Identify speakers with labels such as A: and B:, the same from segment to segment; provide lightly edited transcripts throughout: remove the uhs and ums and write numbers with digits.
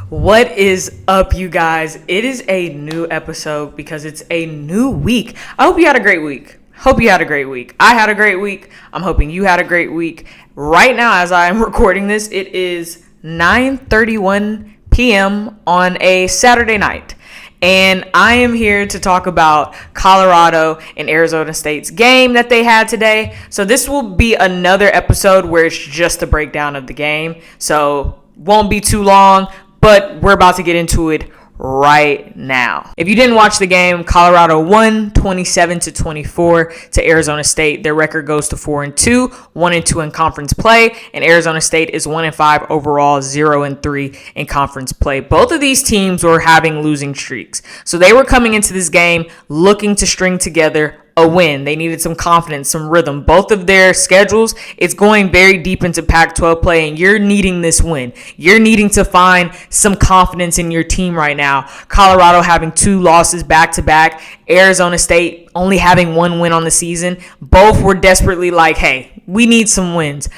A: What is up, you guys? It is a new episode because it's a new week. I hope you had a great week. I had a great week. I'm hoping you had a great week. Right now, as I am recording this, it is 9:31 p.m. on a Saturday night. And I am here to talk about Colorado and Arizona State's game that they had today. So this will be another episode where it's just a breakdown of the game. So won't be too long, but we're about to get into it right now. If you didn't watch the game, Colorado won 27-24 to Arizona State. Their record goes to 4-2, 1-2 in conference play, and Arizona State is 1-5 overall, 0-3 in conference play. Both of these teams were having losing streaks, so they were coming into this game looking to string together a win. They needed some confidence, some rhythm. Both of their schedules, it's going very deep into Pac-12 play, and you're needing this win. You're needing to find some confidence in your team right now. Colorado having 2 losses back-to-back. Arizona State only having 1 win on the season. Both were desperately like, hey, we need some wins.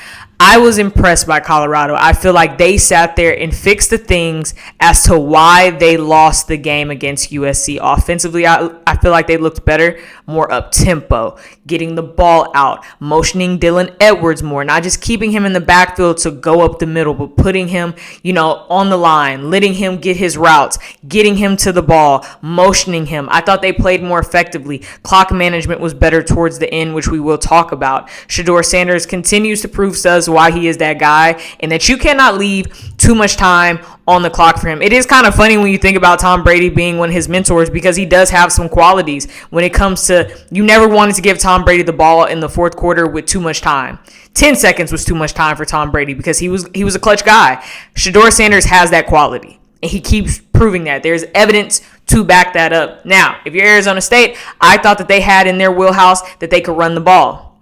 A: I was impressed by Colorado. I feel like they sat there and fixed the things as to why they lost the game against USC. Offensively, I feel like they looked better, more up-tempo, getting the ball out, motioning Dylan Edwards more, not just keeping him in the backfield to go up the middle, but putting him, on the line, letting him get his routes, getting him to the ball, motioning him. I thought they played more effectively. Clock management was better towards the end, which we will talk about. Shedeur Sanders continues to prove to us why he is that guy and that you cannot leave too much time on the clock for him. It is kind of funny when you think about Tom Brady being one of his mentors because he does have some qualities when it comes to, you never wanted to give Tom Brady the ball in the fourth quarter with too much time. 10 seconds was too much time for Tom Brady because he was a clutch guy. Shedeur Sanders has that quality and he keeps proving that. There's evidence to back that up. Now, if you're Arizona State, I thought that they had in their wheelhouse that they could run the ball.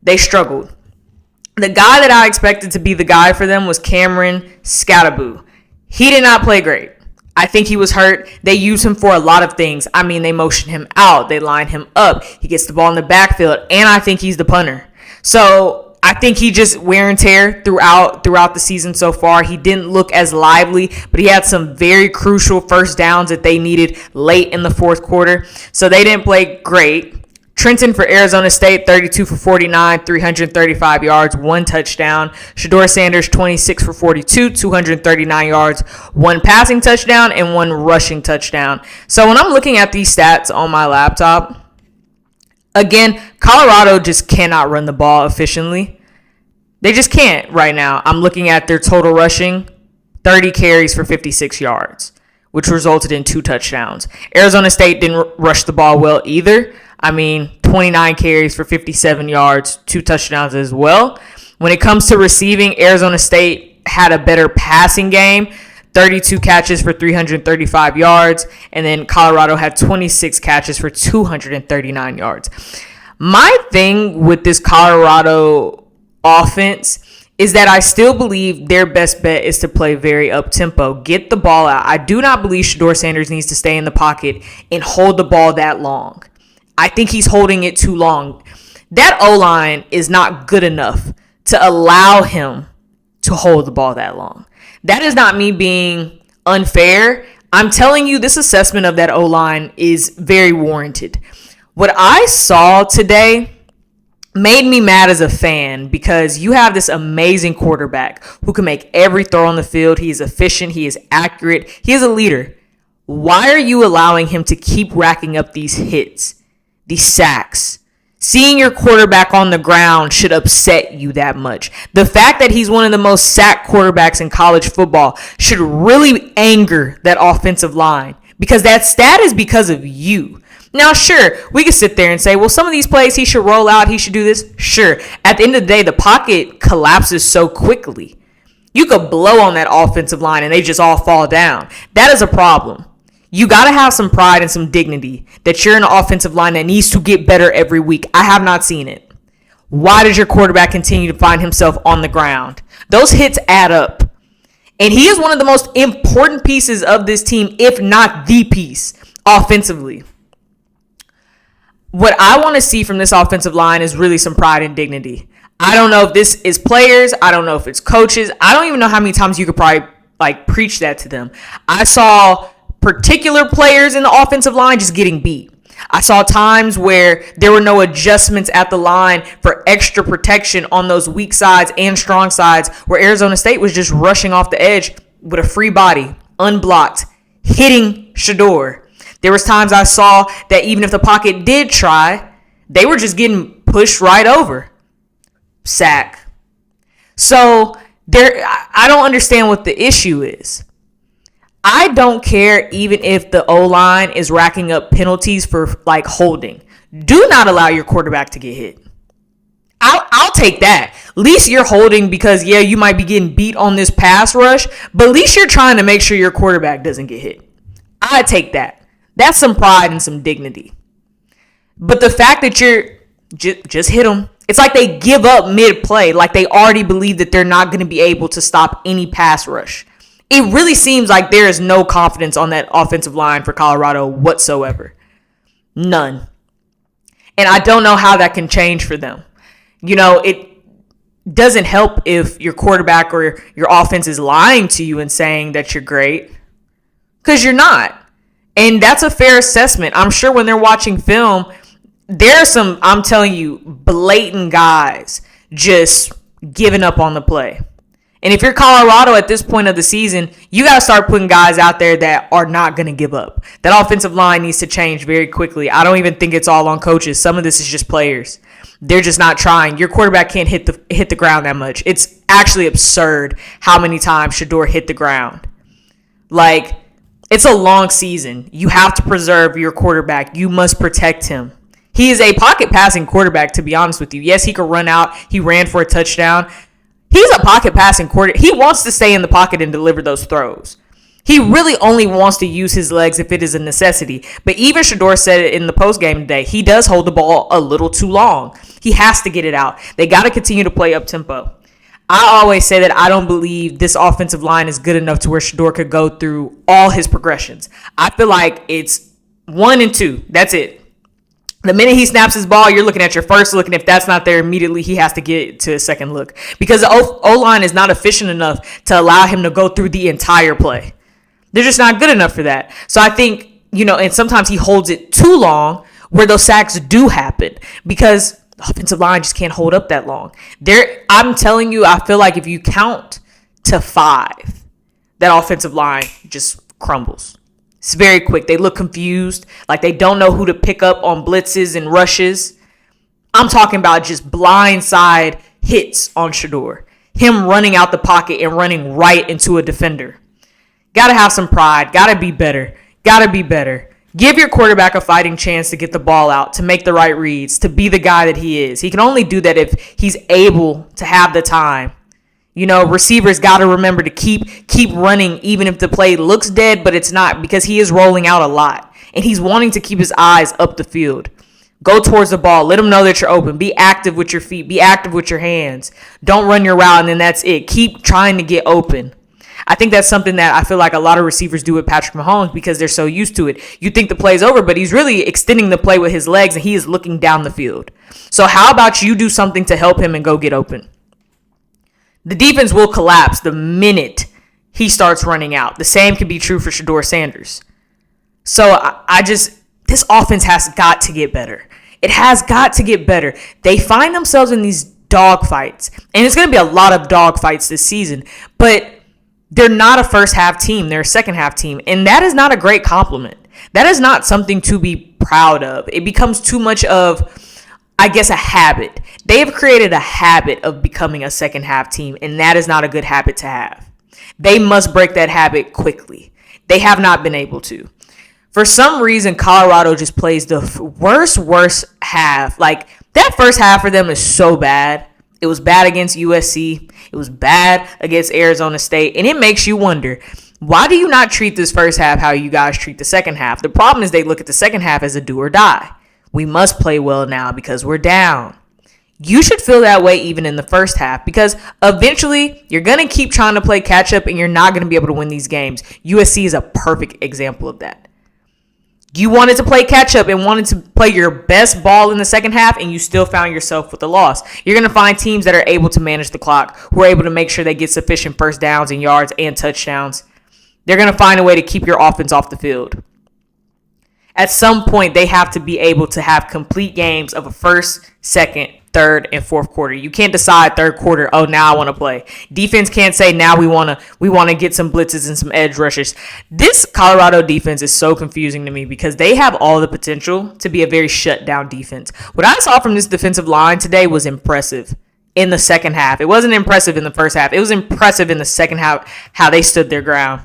A: They struggled. The guy that I expected to be the guy for them was Cameron Skattebo. He did not play great. I think he was hurt. They used him for a lot of things. I mean, they motion him out. They line him up. He gets the ball in the backfield. And I think he's the punter. So I think he just wear and tear throughout the season so far. He didn't look as lively, but he had some very crucial first downs that they needed late in the fourth quarter. So they didn't play great. Trenton for Arizona State, 32 for 49, 335 yards, 1 touchdown. Shedeur Sanders, 26 for 42, 239 yards, 1 passing touchdown, and 1 rushing touchdown. So when I'm looking at these stats on my laptop, again, Colorado just cannot run the ball efficiently. They just can't right now. I'm looking at their total rushing, 30 carries for 56 yards, which resulted in 2 touchdowns. Arizona State didn't rush the ball well either. 29 carries for 57 yards, 2 touchdowns as well. When it comes to receiving, Arizona State had a better passing game, 32 catches for 335 yards, and then Colorado had 26 catches for 239 yards. My thing with this Colorado offense is that I still believe their best bet is to play very up-tempo, get the ball out. I do not believe Shedeur Sanders needs to stay in the pocket and hold the ball that long. I think he's holding it too long. That O-line is not good enough to allow him to hold the ball that long. That is not me being unfair. I'm telling you, this assessment of that O-line is very warranted. What I saw today made me mad as a fan because you have this amazing quarterback who can make every throw on the field. He is efficient. He is accurate. He is a leader. Why are you allowing him to keep racking up these hits? These sacks? Seeing your quarterback on the ground should upset you that much. The fact that he's one of the most sacked quarterbacks in college football should really anger that offensive line because that stat is because of you. Now, sure, we could sit there and say, well, some of these plays he should roll out, he should do this. Sure. At the end of the day, the pocket collapses so quickly. You could blow on that offensive line and they just all fall down. That is a problem. You got to have some pride and some dignity that you're an offensive line that needs to get better every week. I have not seen it. Why does your quarterback continue to find himself on the ground? Those hits add up. And he is one of the most important pieces of this team, if not the piece, offensively. What I want to see from this offensive line is really some pride and dignity. I don't know if this is players. I don't know if it's coaches. I don't even know how many times you could probably like preach that to them. I saw particular players in the offensive line just getting beat. I saw times where there were no adjustments at the line for extra protection on those weak sides and strong sides, where Arizona State was just rushing off the edge with a free body, unblocked, hitting Shedeur. There was times I saw that even if the pocket did try, they were just getting pushed right over. Sack. So I don't understand what the issue is. I don't care even if the O-line is racking up penalties for like holding. Do not allow your quarterback to get hit. I'll take that. At least you're holding because, yeah, you might be getting beat on this pass rush, but at least you're trying to make sure your quarterback doesn't get hit. I take that. That's some pride and some dignity. But the fact that you're just hit them. It's like they give up mid-play, like they already believe that they're not going to be able to stop any pass rush. It really seems like there is no confidence on that offensive line for Colorado whatsoever. None. And I don't know how that can change for them. You know, it doesn't help if your quarterback or your offense is lying to you and saying that you're great, because you're not. And that's a fair assessment. I'm sure when they're watching film, there are some, I'm telling you, blatant guys just giving up on the play. And if you're Colorado at this point of the season, you got to start putting guys out there that are not going to give up. That offensive line needs to change very quickly. I don't even think it's all on coaches. Some of this is just players. They're just not trying. Your quarterback can't hit the ground that much. It's actually absurd how many times Shedeur hit the ground. Like, it's a long season. You have to preserve your quarterback. You must protect him. He is a pocket passing quarterback, to be honest with you. Yes, he could run out. He ran for a touchdown. He's a pocket passing quarterback. He wants to stay in the pocket and deliver those throws. He really only wants to use his legs if it is a necessity. But even Shedeur said it in the postgame today. He does hold the ball a little too long. He has to get it out. They got to continue to play up tempo. I always say that I don't believe this offensive line is good enough to where Shedeur could go through all his progressions. I feel like it's 1 and 2. That's it. The minute he snaps his ball, you're looking at your first look, and if that's not there immediately, he has to get to a second look. Because the O-line is not efficient enough to allow him to go through the entire play. They're just not good enough for that. So I think, and sometimes he holds it too long where those sacks do happen because the offensive line just can't hold up that long. I'm telling you, I feel like if you count to 5, that offensive line just crumbles. It's very quick. They look confused, like they don't know who to pick up on blitzes and rushes. I'm talking about just blindside hits on Shedeur. Him running out the pocket and running right into a defender. Got to have some pride. Got to be better. Got to be better. Give your quarterback a fighting chance to get the ball out, to make the right reads, to be the guy that he is. He can only do that if he's able to have the time. Receivers got to remember to keep running even if the play looks dead, but it's not, because he is rolling out a lot. And he's wanting to keep his eyes up the field. Go towards the ball. Let him know that you're open. Be active with your feet. Be active with your hands. Don't run your route and then that's it. Keep trying to get open. I think that's something that I feel like a lot of receivers do with Patrick Mahomes because they're so used to it. You think the play's over, but he's really extending the play with his legs and he is looking down the field. So how about you do something to help him and go get open? The defense will collapse the minute he starts running out. The same can be true for Shedeur Sanders. So this offense has got to get better. It has got to get better. They find themselves in these dog fights, and it's going to be a lot of dog fights this season, but they're not a first half team. They're a second half team, and that is not a great compliment. That is not something to be proud of. It becomes too much of, I guess, a habit. They have created a habit of becoming a second half team, and that is not a good habit to have. They must break that habit quickly. They have not been able to. For some reason, Colorado just plays the worst half. Like, that first half for them is so bad. It was bad against USC. It was bad against Arizona State. And it makes you wonder, why do you not treat this first half how you guys treat the second half? The problem is they look at the second half as a do or die. We must play well now because we're down. You should feel that way even in the first half, because eventually you're going to keep trying to play catch up and you're not going to be able to win these games. USC is a perfect example of that. You wanted to play catch up and wanted to play your best ball in the second half, and you still found yourself with a loss. You're going to find teams that are able to manage the clock, who are able to make sure they get sufficient first downs and yards and touchdowns. They're going to find a way to keep your offense off the field. At some point, they have to be able to have complete games of a first, second, third, and fourth quarter. You can't decide third quarter, oh, now I want to play. Defense can't say, now we want to get some blitzes and some edge rushes. This Colorado defense is so confusing to me because they have all the potential to be a very shutdown defense. What I saw from this defensive line today was impressive in the second half. It wasn't impressive in the first half. It was impressive in the second half how they stood their ground.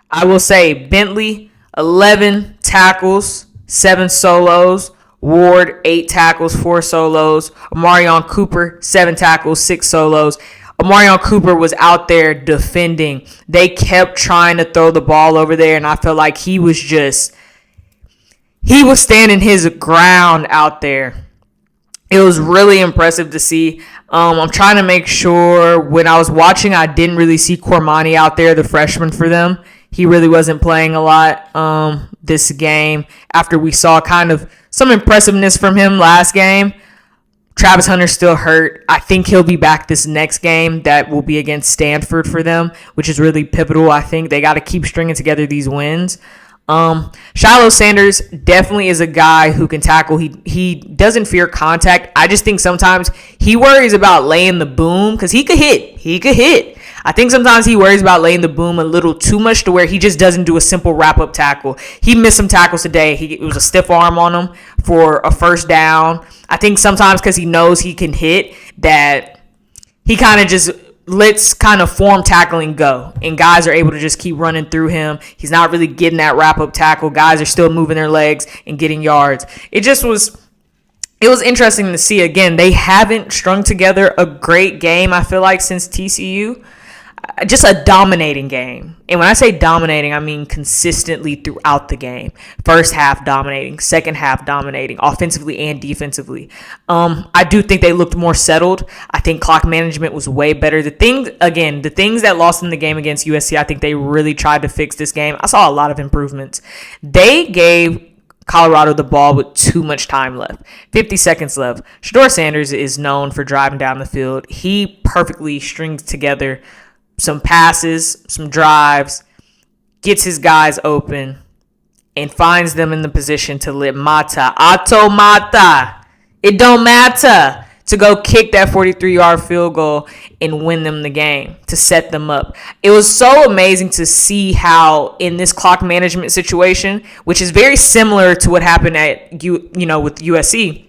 A: I will say Bentley, 11 tackles, 7 solos. Ward, 8 tackles, 4 solos. Amarion Cooper, 7 tackles, 6 solos. Amarion Cooper was out there defending. They kept trying to throw the ball over there, and I felt like he was standing his ground out there. It was really impressive to see. I'm trying to make sure when I was watching, I didn't really see Cormani out there, the freshman for them. He really wasn't playing a lot this game after we saw kind of some impressiveness from him last game. Travis Hunter's still hurt. I think he'll be back this next game that will be against Stanford for them, which is really pivotal. I think they got to keep stringing together these wins. Shiloh Sanders definitely is a guy who can tackle. He doesn't fear contact. I just think sometimes he worries about laying the boom because he could hit. I think sometimes he worries about laying the boom a little too much to where he just doesn't do a simple wrap-up tackle. He missed some tackles today. It was a stiff arm on him for a first down. I think sometimes because he knows he can hit that he kind of just lets kind of form tackling go. And guys are able to just keep running through him. He's not really getting that wrap-up tackle. Guys are still moving their legs and getting yards. It was interesting to see. Again, they haven't strung together a great game, I feel like, since TCU. Just a dominating game. And when I say dominating, I mean consistently throughout the game. First half dominating, second half dominating, offensively and defensively. I do think they looked more settled. I think clock management was way better. The things that lost in the game against USC, I think they really tried to fix this game. I saw a lot of improvements. They gave Colorado the ball with too much time left. 50 seconds left. Shedeur Sanders is known for driving down the field. He perfectly strings together some passes, some drives, gets his guys open, and finds them in the position to let Mata. It don't matter to go kick that 43-yard field goal and win them the game, to set them up. It was so amazing to see how in this clock management situation, which is very similar to what happened at with USC,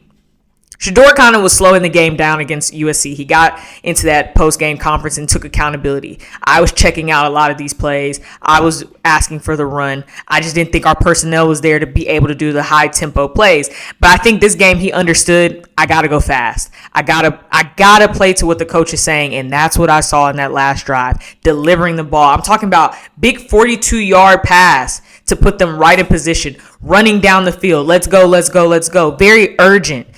A: Shedeur kind of was slowing the game down against USC. He got into that post-game conference and took accountability. I was checking out a lot of these plays. I was asking for the run. I just didn't think our personnel was there to be able to do the high-tempo plays. But I think this game he understood, I got to go fast. I gotta play to what the coach is saying, and that's what I saw in that last drive, delivering the ball. I'm talking about big 42-yard pass to put them right in position, running down the field. Let's go. Very urgent,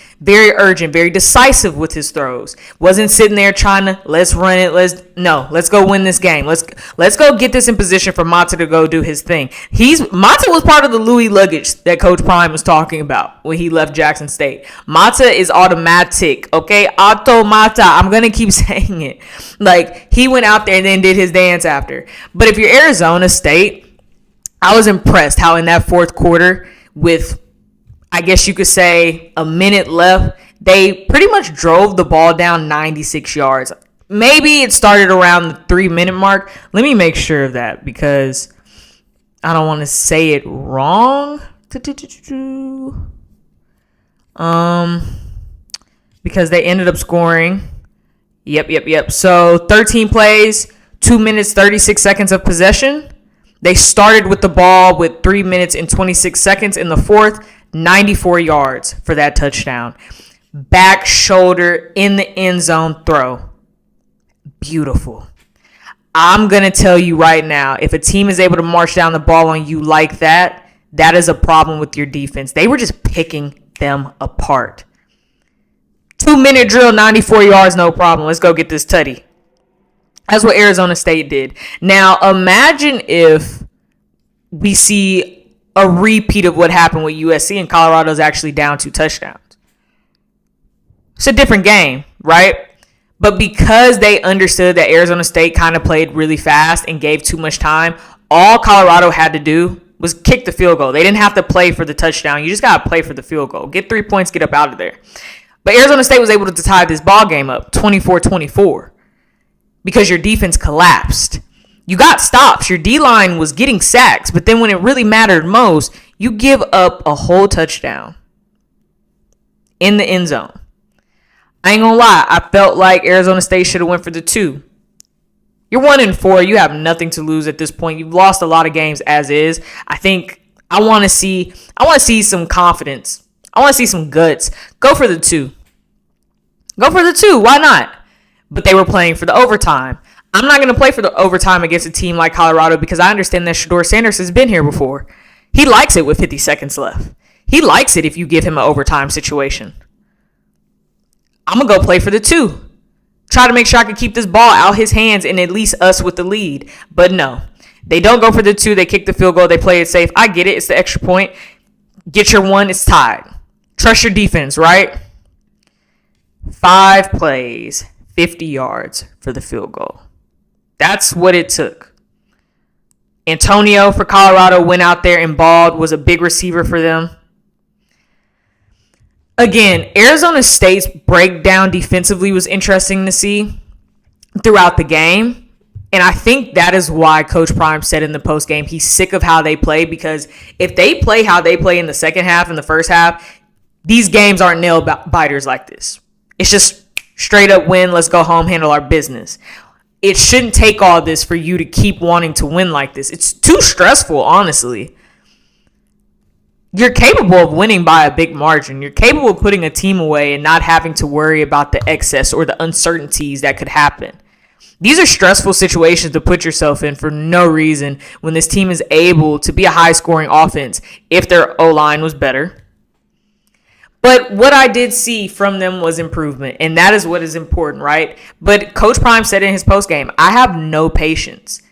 A: very decisive with his throws. Wasn't sitting there trying to, let's run it. Let's go win this game. Let's go get this in position for Mata to go do his thing. Mata was part of the Louis luggage that Coach Prime was talking about when he left Jackson State. Mata is automatic, okay? Automata. I'm going to keep saying it. Like, he went out there and then did his dance after. But if you're Arizona State, I was impressed how in that fourth quarter with, I guess you could say, a minute left, they pretty much drove the ball down 96 yards. Maybe it started around the 3-minute mark. Let me make sure of that because I don't want to say it wrong. Because they ended up scoring. Yep. So 13 plays, 2 minutes, 36 seconds of possession. They started with the ball with 3 minutes and 26 seconds in the fourth, 94 yards for that touchdown. Back shoulder in the end zone throw. Beautiful. I'm going to tell you right now, if a team is able to march down the ball on you like that, that is a problem with your defense. They were just picking them apart. 2-minute drill, 94 yards, no problem. Let's go get this tutty. That's what Arizona State did. Now, imagine if we see a repeat of what happened with USC, and Colorado's actually down 2 touchdowns. It's a different game, right? But because they understood that Arizona State kind of played really fast and gave too much time, all Colorado had to do was kick the field goal. They didn't have to play for the touchdown. You just got to play for the field goal. Get 3 points, get up out of there. But Arizona State was able to tie this ball game up 24-24 because your defense collapsed. You got stops. Your D-line was getting sacks. But then when it really mattered most, you give up a whole touchdown in the end zone. I ain't gonna lie. I felt like Arizona State should have went for the 2. You're 1-4. You have nothing to lose at this point. You've lost a lot of games as is. I want to see some confidence. I want to see some guts. Go for the 2. Go for the 2. Why not? But they were playing for the overtime. I'm not going to play for the overtime against a team like Colorado because I understand that Shedeur Sanders has been here before. He likes it with 50 seconds left. He likes it if you give him an overtime situation. I'm going to go play for the 2. Try to make sure I can keep this ball out his hands and at least us with the lead. But no, they don't go for the 2. They kick the field goal. They play it safe. I get it. It's the extra point. Get your 1. It's tied. Trust your defense, right? 5 plays, 50 yards for the field goal. That's what it took. Antonio for Colorado went out there and balled, was a big receiver for them. Again, Arizona State's breakdown defensively was interesting to see throughout the game. And I think that is why Coach Prime said in the postgame he's sick of how they play, because if they play how they play in the second half and the first half, these games aren't nail biters like this. It's just straight up win, let's go home, handle our business. It shouldn't take all this for you to keep wanting to win like this. It's too stressful, honestly. You're capable of winning by a big margin. You're capable of putting a team away and not having to worry about the excess or the uncertainties that could happen. These are stressful situations to put yourself in for no reason when this team is able to be a high-scoring offense if their O-line was better. But what I did see from them was improvement, and that is what is important, right? But Coach Prime said in his postgame, I have no patience.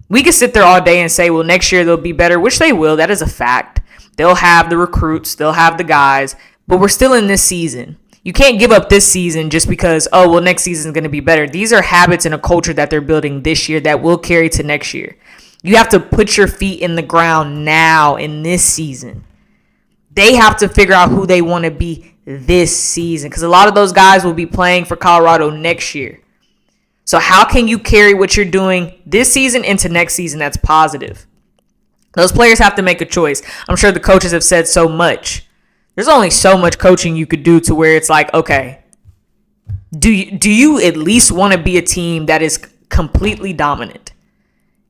A: We could sit there all day and say, well, next year they'll be better, which they will. That is a fact. They'll have the recruits. They'll have the guys. But we're still in this season. You can't give up this season just because, oh, well, next season is going to be better. These are habits and a culture that they're building this year that will carry to next year. You have to put your feet in the ground now in this season. They have to figure out who they want to be this season, because a lot of those guys will be playing for Colorado next year. So how can you carry what you're doing this season into next season that's positive? Those players have to make a choice. I'm sure the coaches have said so much. There's only so much coaching you could do to where it's like, okay, do you at least want to be a team that is completely dominant?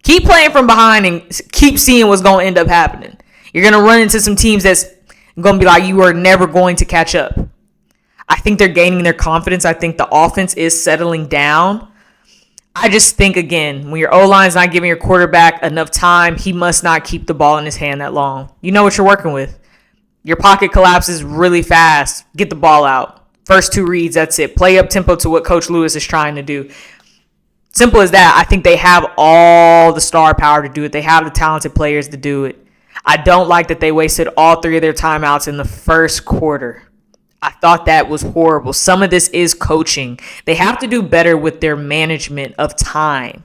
A: Keep playing from behind and keep seeing what's going to end up happening. You're going to run into some teams that's going to be like, you are never going to catch up. I think they're gaining their confidence. I think the offense is settling down. I just think, again, when your O-line is not giving your quarterback enough time, he must not keep the ball in his hand that long. You know what you're working with. Your pocket collapses really fast. Get the ball out. First 2 reads, that's it. Play up tempo to what Coach Lewis is trying to do. Simple as that. I think they have all the star power to do it. They have the talented players to do it. I don't like that they wasted all 3 of their timeouts in the first quarter. I thought that was horrible. Some of this is coaching. They have to do better with their management of time.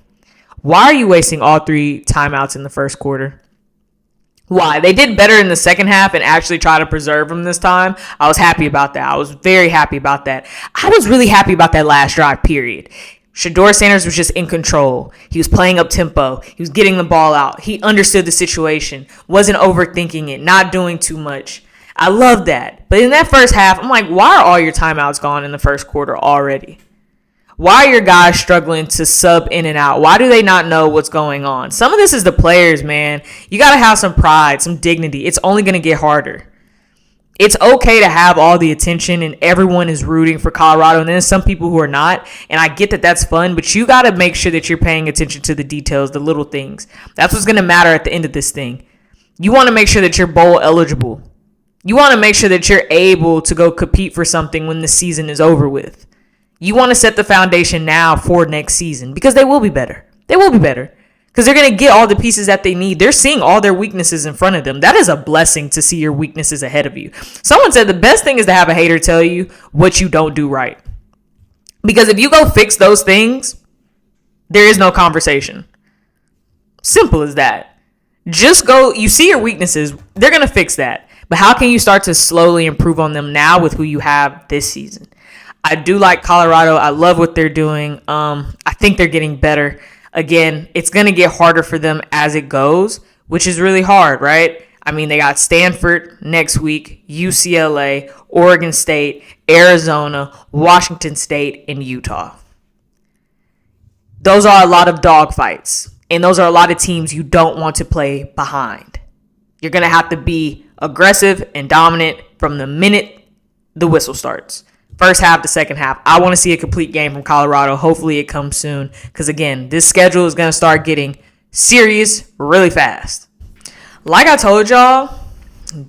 A: Why are you wasting all 3 timeouts in the first quarter? Why? They did better in the second half and actually try to preserve them this time. I was happy about that. I was very happy about that. I was really happy about that last drive, period. Shedeur Sanders was just in control. He was playing up tempo. He was getting the ball out. He understood the situation, wasn't overthinking it, not doing too much. I love that. But in that first half, I'm like, why are all your timeouts gone in the first quarter already? Why are your guys struggling to sub in and out? Why do they not know what's going on? Some of this is the players, man. You got to have some pride, some dignity. It's only going to get harder. It's okay to have all the attention and everyone is rooting for Colorado, and then some people who are not. And I get that that's fun, but you got to make sure that you're paying attention to the details, the little things. That's what's going to matter at the end of this thing. You want to make sure that you're bowl eligible. You want to make sure that you're able to go compete for something when the season is over with. You want to set the foundation now for next season because they will be better. They will be better. because they're going to get all the pieces that they need. They're seeing all their weaknesses in front of them. That is a blessing to see your weaknesses ahead of you. Someone said the best thing is to have a hater tell you what you don't do right. Because if you go fix those things, there is no conversation. Simple as that. Just go, you see your weaknesses, they're going to fix that. But how can you start to slowly improve on them now with who you have this season? I do like Colorado. I love what they're doing. I think they're getting better. Again, it's going to get harder for them as it goes, which is really hard, right? I mean, they got Stanford next week, UCLA, Oregon State, Arizona, Washington State, and Utah. Those are a lot of dogfights, and those are a lot of teams you don't want to play behind. You're going to have to be aggressive and dominant from the minute the whistle starts. First half to second half. I want to see a complete game from Colorado. Hopefully it comes soon. Because, again, this schedule is going to start getting serious really fast. Like I told y'all,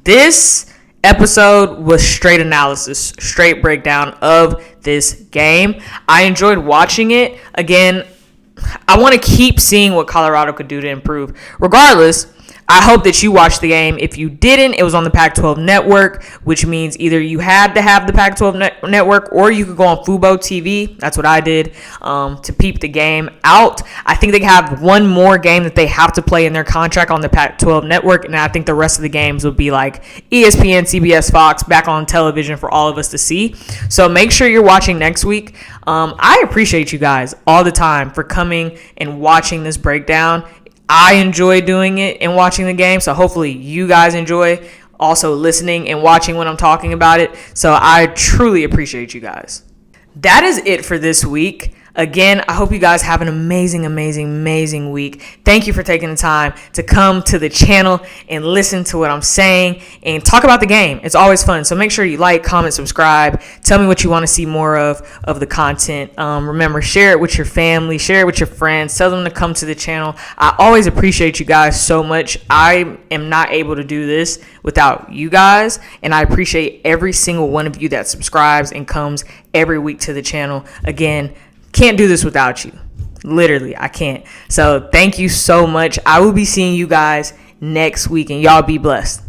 A: this episode was straight analysis, straight breakdown of this game. I enjoyed watching it. Again, I want to keep seeing what Colorado could do to improve. Regardless, I hope that you watched the game. If you didn't, it was on the Pac-12 network, which means either you had to have the Pac-12 network or you could go on Fubo TV. That's what I did to peep the game out. I think they have one more game that they have to play in their contract on the Pac-12 network, and I think the rest of the games will be like ESPN, CBS, Fox, back on television for all of us to see. So make sure you're watching next week. I appreciate you guys all the time for coming and watching this breakdown. I enjoy doing it and watching the game, so hopefully you guys enjoy also listening and watching when I'm talking about it. So I truly appreciate you guys. That is it for this week. Again, I hope you guys have an amazing, amazing, amazing week. Thank you for taking the time to come to the channel and listen to what I'm saying and talk about the game. It's always fun. So make sure you like, comment, subscribe. Tell me what you want to see more of the content. Remember, share it with your family. Share it with your friends. Tell them to come to the channel. I always appreciate you guys so much. I am not able to do this without you guys. And I appreciate every single one of you that subscribes and comes every week to the channel. Again, can't do this without you. Literally, I can't. So thank you so much. I will be seeing you guys next week, and y'all be blessed.